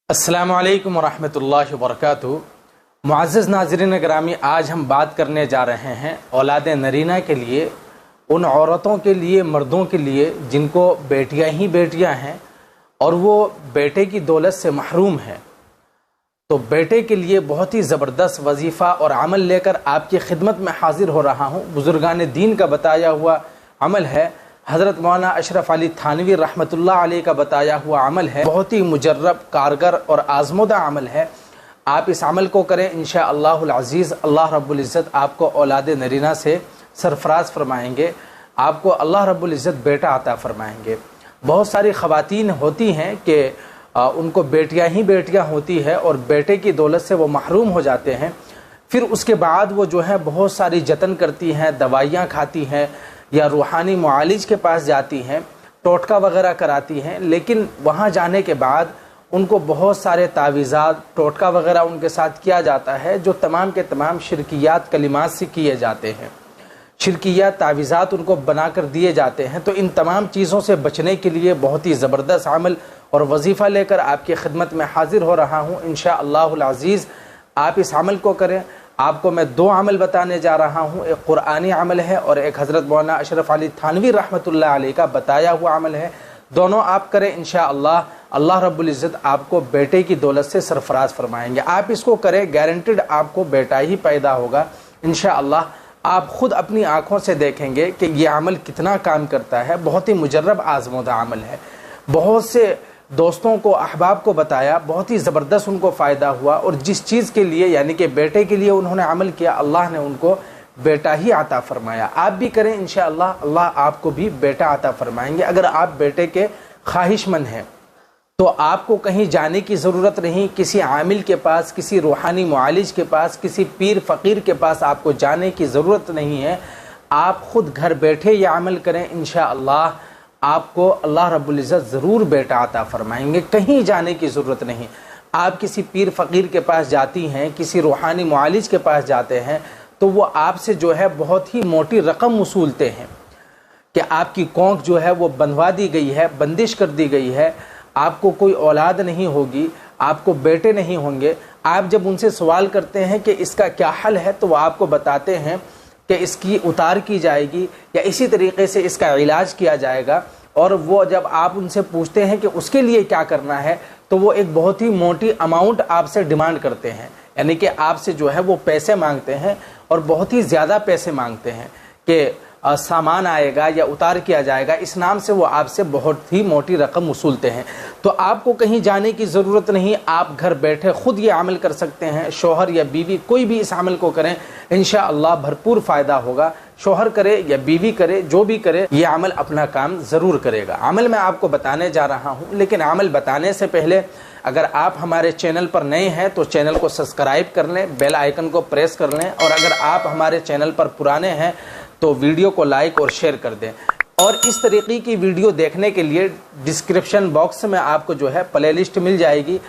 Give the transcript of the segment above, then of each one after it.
अस्सलामु अलैकुम वरहमतुल्लाहि वबरकातुहू। मुअज़्ज़ज़ नाज़रीन गिरामी, आज हम बात करने जा रहे हैं औलाद नरीना के लिए, उन औरतों के लिए, मर्दों के लिए जिनको बेटियां ही बेटियां हैं और वो बेटे की दौलत से महरूम हैं। तो बेटे के लिए बहुत ही ज़बरदस्त वजीफ़ा और अमल लेकर आपकी खिदमत में हाजिर हो रहा हूँ। बुज़ुर्गान दीन का बताया हुआ अमल है, हज़रत मौलाना अशरफ अली थानवी रहमतुल्लाह अलैह का बताया हुआ अमल है। बहुत ही मुजर्रब, कारगर और आज़मुदा अमल है। आप इस अमल को करें, इंशाअल्लाहुल अज़ीज़ अल्लाह रब्बुल इज़्ज़त आपको औलाद नरीना से सरफराज फरमाएंगे, आपको अल्लाह रब्बुल इज़्ज़त बेटा अता फरमाएंगे। बहुत सारी ख़वातीन होती हैं कि उनको बेटियां ही बेटियां होती है और बेटे की दौलत से वो महरूम हो जाते हैं। फिर उसके बाद वो जो है बहुत सारी जतन करती हैं, दवाइयाँ खाती हैं या रूहानी मुआलिज के पास जाती हैं, टोटका वगैरह कराती हैं, लेकिन वहाँ जाने के बाद उनको बहुत सारे तावीज़ात, टोटका वगैरह उनके साथ किया जाता है जो तमाम के तमाम शिरकियात कलिमात से किए जाते हैं। शिरकियात तावीज़ात उनको बनाकर दिए जाते हैं। तो इन तमाम चीज़ों से बचने के लिए बहुत ही ज़बरदस्त अमल और वजीफ़ा लेकर आपकी खिदमत में हाजिर हो रहा हूँ इंशाअल्लाहुल अज़ीज़। आप इस अमल को करें। आपको मैं दो अमल बताने जा रहा हूँ, एक कुरानी अमल है और एक हज़रत मौलाना अशरफ अली थानवी रहमतुल्लाह अलैह का बताया हुआ अमल है। दोनों आप करें, इंशाअल्लाह अल्लाह रब्बुल इज़्ज़त आपको बेटे की दौलत से सरफराज फरमाएंगे। आप इसको करें, गारंटेड आपको बेटा ही पैदा होगा इंशाअल्लाह। आप ख़ुद अपनी आँखों से देखेंगे कि ये अमल कितना काम करता है। बहुत ही मुजर्रब आज़मुदा अमल है। बहुत से दोस्तों को, अहबाब को बताया, बहुत ही ज़बरदस्त उनको फ़ायदा हुआ और जिस चीज़ के लिए यानी कि बेटे के लिए उन्होंने अमल किया, अल्लाह ने उनको बेटा ही अता फरमाया। आप भी करें इंशाअल्लाह, अल्लाह आपको भी बेटा अता फरमाएंगे। अगर आप बेटे के ख्वाहिशमंद हैं तो आपको कहीं जाने की ज़रूरत नहीं, किसी आमिल के पास, किसी रूहानी मुआलिज के पास, किसी पीर फ़कीर के पास आपको जाने की ज़रूरत नहीं है। आप ख़ुद घर बैठे ये अमल करें, इंशाअल्लाह आपको अल्लाह रब्बुल इज़्ज़त ज़रूर बेटा अता फरमाएंगे। कहीं जाने की ज़रूरत नहीं। आप किसी पीर फ़कीर के पास जाती हैं, किसी रूहानी मुआलिज के पास जाते हैं तो वो आपसे जो है बहुत ही मोटी रकम वसूलते हैं कि आपकी कोंख जो है वो बंधवा दी गई है, बंदिश कर दी गई है, आपको कोई औलाद नहीं होगी, आपको बेटे नहीं होंगे। आप जब उनसे सवाल करते हैं कि इसका क्या हल है तो वो आपको बताते हैं कि इसकी उतार की जाएगी या इसी तरीके से इसका इलाज किया जाएगा। और वो जब आप उनसे पूछते हैं कि उसके लिए क्या करना है तो वो एक बहुत ही मोटी अमाउंट आपसे डिमांड करते हैं, यानी कि आपसे जो है वो पैसे मांगते हैं और बहुत ही ज़्यादा पैसे मांगते हैं कि सामान आएगा या उतार किया जाएगा। इस नाम से वो आपसे बहुत ही मोटी रकम वसूलते हैं। तो आपको कहीं जाने की ज़रूरत नहीं, आप घर बैठे ख़ुद ये अमल कर सकते हैं। शौहर या बीवी कोई भी इस अमल को करें, इंशाअल्लाह भरपूर फ़ायदा होगा। शौहर करे या बीवी करे, जो भी करे, ये अमल अपना काम ज़रूर करेगा। अमल मैं आपको बताने जा रहा हूँ, लेकिन अमल बताने से पहले अगर आप हमारे चैनल पर नए हैं तो चैनल को सब्सक्राइब कर लें, बेल आइकन को प्रेस कर लें, और अगर आप हमारे चैनल पर पुराने हैं तो वीडियो को लाइक और शेयर कर दें। और इस तरीके की वीडियो देखने के लिए डिस्क्रिप्शन बॉक्स में आपको जो है प्ले लिस्ट मिल जाएगी।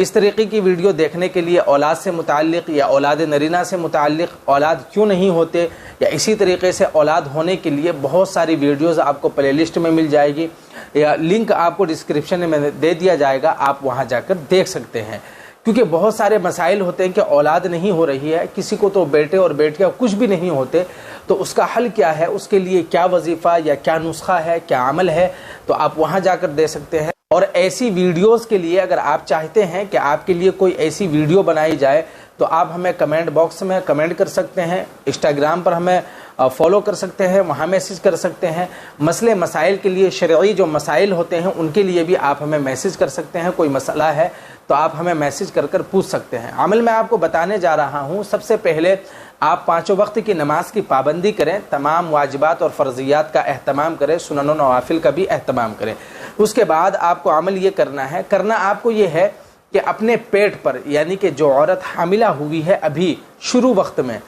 इस तरीके की वीडियो देखने के लिए औलाद से मुताल्लिक़ या औलाद नरीना से मुताल्लिक़, औलाद क्यों नहीं होते, या इसी तरीके से औलाद होने के लिए बहुत सारी वीडियोस आपको प्ले लिस्ट में मिल जाएगी, या लिंक आपको डिस्क्रिप्शन में दे दिया जाएगा, आप वहां जाकर देख सकते हैं। क्योंकि बहुत सारे मसाइल होते हैं कि औलाद नहीं हो रही है, किसी को तो बेटे और बेटियां कुछ भी नहीं होते, तो उसका हल क्या है, उसके लिए क्या वजीफ़ा या क्या नुस्खा है, क्या अमल है, तो आप वहां जाकर दे सकते हैं। और ऐसी वीडियोस के लिए अगर आप चाहते हैं कि आपके लिए कोई ऐसी वीडियो बनाई जाए तो आप हमें कमेंट बॉक्स में कमेंट कर सकते हैं, इंस्टाग्राम पर हमें फॉलो कर सकते हैं, वहाँ मैसेज कर सकते हैं। मसले मसाइल के लिए, शरई जो मसाइल होते हैं उनके लिए भी आप हमें मैसेज कर सकते हैं। कोई मसला है तो आप हमें मैसेज कर कर पूछ सकते हैं। अमल मैं आपको बताने जा रहा हूँ। सबसे पहले आप पाँचों वक्त की नमाज की पाबंदी करें, तमाम वाजिबात और फ़र्जियात का एहतमाम करें, सुनन व नवाफिल का भी एहतमाम करें। उसके बाद आपको अमल ये करना आपको ये है कि अपने पेट पर, यानी कि जो औरत हामिला हुई है अभी शुरू वक्त में,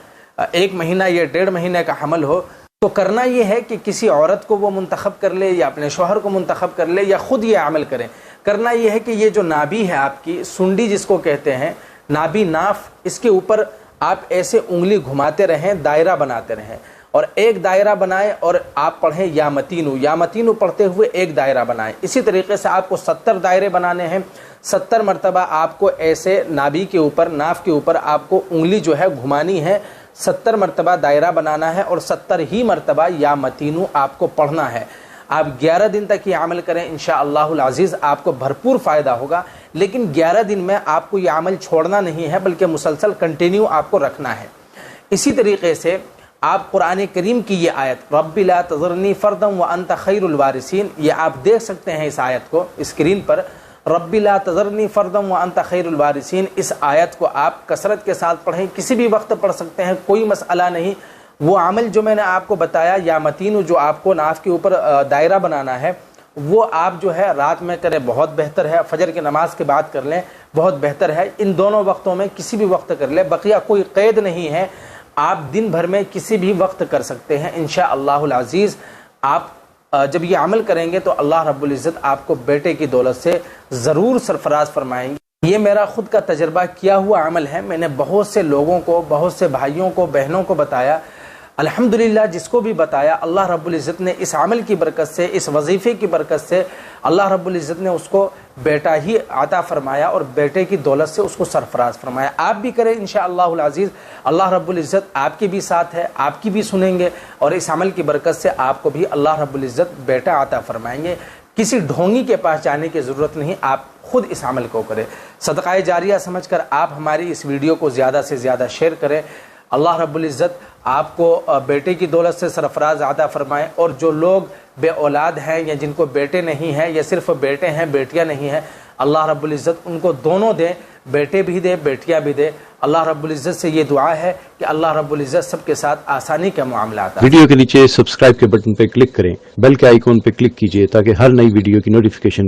1 महीना या 1.5 महीने का हमल हो, तो करना ये है कि किसी औरत को वो मुंतखब कर ले या अपने शौहर को मुंतखब कर ले या ख़ुद ये अमल करें। करना ये है कि ये जो नाभि है आपकी, सुंडी जिसको कहते हैं, नाभि नाफ, इसके ऊपर आप ऐसे उंगली घुमाते रहें, दायरा बनाते रहें اور ایک دائرہ بنائیں اور آپ پڑھیں یا متینو، یا متینو پڑھتے ہوئے ایک دائرہ بنائیں۔ اسی طریقے سے آپ کو 70 دائرے بنانے ہیں، 70 مرتبہ آپ کو ایسے نابی کے اوپر، ناف کے اوپر آپ کو انگلی جو ہے گھمانی ہے، 70 مرتبہ دائرہ بنانا ہے اور 70 ہی مرتبہ یا متینو آپ کو پڑھنا ہے۔ آپ 11 دن تک یہ عمل کریں، انشاءاللہ العزیز آپ کو بھرپور فائدہ ہوگا۔ لیکن 11 دن میں آپ کو یہ عمل چھوڑنا نہیں ہے، بلکہ مسلسل کنٹینیو آپ کو رکھنا ہے۔ اسی طریقے سے آپ قرآن کریم کی یہ آیت رب لا تذرنی فردا وانت خیر الوارثین، یہ آپ دیکھ سکتے ہیں اس آیت کو اسکرین پر، رب لا تذرنی فردا وانت خیر الوارثین، اس آیت کو آپ کثرت کے ساتھ پڑھیں، کسی بھی وقت پڑھ سکتے ہیں، کوئی مسئلہ نہیں۔ وہ عمل جو میں نے آپ کو بتایا یا متینو، جو آپ کو ناف کے اوپر دائرہ بنانا ہے، وہ آپ جو ہے رات میں کریں، بہت بہتر ہے، فجر کی نماز کے بعد کر لیں، بہت بہتر ہے۔ ان دونوں وقتوں میں کسی بھی وقت کر لیں، بقیہ کوئی قید نہیں ہے، آپ دن بھر میں کسی بھی وقت کر سکتے ہیں انشاءاللہ العزیز۔ آپ جب یہ عمل کریں گے تو اللہ رب العزت آپ کو بیٹے کی دولت سے ضرور سرفراز فرمائیں گے۔ یہ میرا خود کا تجربہ کیا ہوا عمل ہے، میں نے بہت سے لوگوں کو، بہت سے بھائیوں کو، بہنوں کو بتایا، الحمدللہ جس کو بھی بتایا اللہ رب العزت نے اس عمل کی برکت سے، اس وظیفے کی برکت سے اللہ رب العزت نے اس کو بیٹا ہی عطا فرمایا اور بیٹے کی دولت سے اس کو سرفراز فرمایا۔ آپ بھی کریں انشاءاللہ العزیز، اللہ رب العزت آپ کے بھی ساتھ ہے، آپ کی بھی سنیں گے، اور اس عمل کی برکت سے آپ کو بھی اللہ رب العزت بیٹا عطا فرمائیں گے۔ کسی ڈھونگی کے پاس جانے کی ضرورت نہیں، آپ خود اس عمل کو کریں۔ صدقہ جاریہ سمجھ کر آپ ہماری اس ویڈیو کو زیادہ سے زیادہ شیئر کریں۔ اللہ رب العزت آپ کو بیٹے کی دولت سے سرفراز عطا فرمائے، اور جو لوگ بے اولاد ہیں یا جن کو بیٹے نہیں ہیں یا صرف بیٹے ہیں بیٹیاں نہیں ہیں، اللہ رب العزت ان کو دونوں دے، بیٹے بھی دے بیٹیاں بھی دے۔ اللہ رب العزت سے یہ دعا ہے کہ اللہ رب العزت سب کے ساتھ آسانی کا معاملہ عطا۔ ویڈیو کے نیچے سبسکرائب کے بٹن پہ کلک کریں، بیل کے آئیکن پہ کلک کیجئے تاکہ ہر نئی ویڈیو کی نوٹیفیکیشن